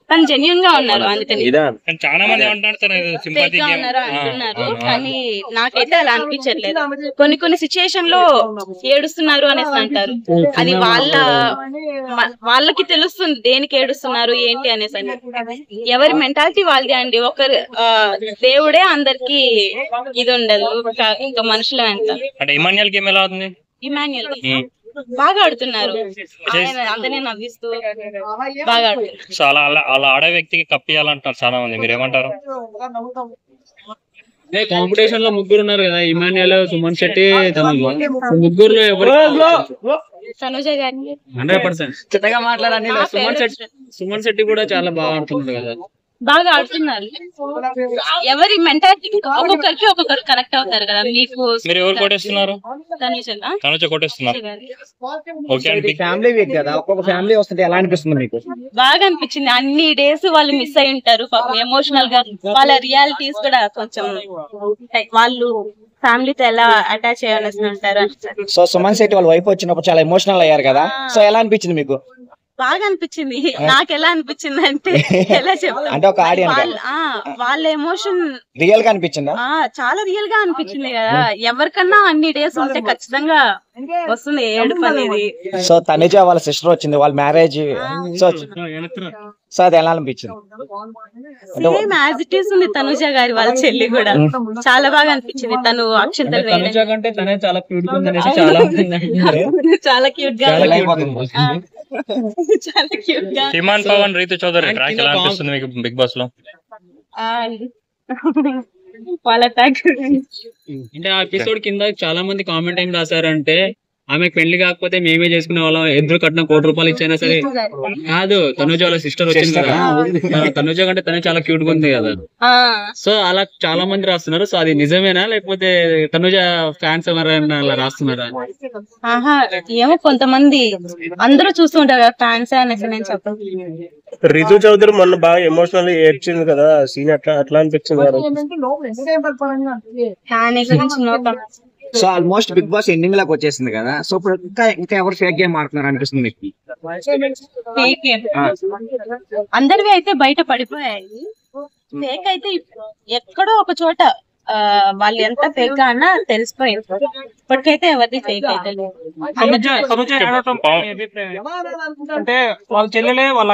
తను జెన్యున్ గా ఉన్నారు, అందుకని చాలా మంది అంటున్నారు. కానీ నాకైతే అలా అనిపించట్లేదు. కొన్ని కొన్ని సిచ్యుయేషన్ లో ఏడుస్తున్నారు అనేసి అంటారు. అది వాళ్ళకి తెలుస్తుంది దేనికి ఏడుస్తున్నారు ఏంటి అనేసి అని. ఎవరి మెంటాలిటీ వాళ్ళది అండి. ఒకరు దేవుడే అందరికి ఇది ఉండదు, ఇంకా మనుషులు ఎంత. ఇమాన్యుయల్ బాగా ఆడుతున్నారు, అందరినీ నవ్విస్తూ బాగా ఆడుతున్నారు. సో అలా ఆడే వ్యక్తికి కప్పియాలంటారు చాలా మంది, మీరేమంటారు? కాంపిటీషన్ లో ముగ్గురు ఉన్నారు కదా, ఇమాన్యుయల్, సుమన్ శెట్టి, ముగ్గురులో ఎవరు? తనుజ గారిని 100% చిత్తగా మాట్లాడాలి. సుమన్ శెట్టి కూడా చాలా బాగా ఆడుతున్నారు కదా, బాగా ఆడుతున్నారు. ఎవరి మెంటాలిటీ ఒక్కొక్కరికి ఒక్కొక్కరు కనెక్ట్ అవుతారు కదా. మీకు మీరు ఎవరు కొట్టేస్తున్నారు? తనుజ కొట్టేస్తున్నారు. ఫ్యామిలీ వీక్ కదా, ఒక్కొక్క ఫ్యామిలీ వస్తుంటే ఎలా అనిపిస్తుంది మీకు? బాగా అనిపించింది. అన్ని డేస్ వాళ్ళు మిస్ అయి ఉంటారు పాపం, ఎమోషనల్ గా. వాళ్ళ రియాలిటీస్ కూడా కొంచెం వాళ్ళు ఫ్యామిలీతో ఎలా అటాచ్ అయ్యాల్సి ఉంటారు. సో సుమన్ శెట్టి వాళ్ళ వైఫ్ వచ్చినప్పుడు చాలా ఎమోషనల్ అయ్యారు కదా, సో ఎలా అనిపించింది మీకు? బాగా అనిపించింది. నాకు ఎలా అనిపించింది అంటే ఎలా అంటే ఒక ఆడియన్స్ వాళ్ళ ఎమోషన్ రియల్ గా అనిపించిందా? చాలా రియల్ గా అనిపించింది కదా. ఎవరికన్నా అన్ని డేస్ ఉంటే ఖచ్చితంగా వస్తుంది ఏడుపు అనేది. సో తనుజ వాళ్ళ సిస్టర్ వచ్చింది, వాళ్ళ మ్యారేజ్, సో అది ఎలా అనిపించింది? సేమ్ యాజ్ ఇట్ ఈస్ ఉంది తనుజ గారి వాళ్ళ చెల్లి కూడా. చాలా బాగా అనిపించింది. తను అక్షంతలు చాలా క్యూట్ గా, చాలా క్యూట్ గా. ఇమాన్ పవన్, రీతు చౌదరి ట్రాక్ ఎలా అనిపిస్తుంది మీకు బిగ్ బాస్ లో? వాళ్ళ ట్యాగ్ అంటే ఆ ఎపిసోడ్ కింద చాలా మంది కామెంట్ ఏం రాశారంటే, ఆమెకు పెళ్లి కాకపోతే మేమే చేసుకునే వాళ్ళం, ఎదురు కట్టిన ₹1,00,00,000 ఇచ్చైనా సరే. కాదు, తనుజ వాళ్ళ సిస్టర్ వచ్చింది కదా, తనుజ కంటే తనే చాలా క్యూట్ గా ఉంది కదా. సో అలా చాలా మంది రాస్తున్నారు. సో అది నిజమేనా, లేకపోతే తనుజ ఫ్యాన్స్ ఎవరైనా అలా రాస్తున్నారా? ఏమో కొంతమంది, అందరూ చూస్తుంటారు కదా ఫ్యాన్స్ అనేసి. నేను చెప్పను. రితు చౌదరి మొన్న బాగా ఎమోషనల్ ఏడ్చింది కదా, సీన్ అట్లా అనిపించింది. So almost Bigg Boss ending లాగా వచ్చేసింది కదా, సో ఇప్పుడు ఇంకా ఎవరు ఫేక్ గేమ్ ఆడుతున్నారు అనిపిస్తుంది మీకు? అందరివి అయితే బయట పడిపోయాయి. ఫేక్ అయితే ఎక్కడో ఒక చోట వాళ్ళు ఎంత ఫేక్ గా అన్నా తెలిసిపోయింది. ఇప్పటికైతే ఎవరిది ఫేక్ అయితే లేదు. అంటే వాళ్ళ చెల్లెలే వాళ్ళ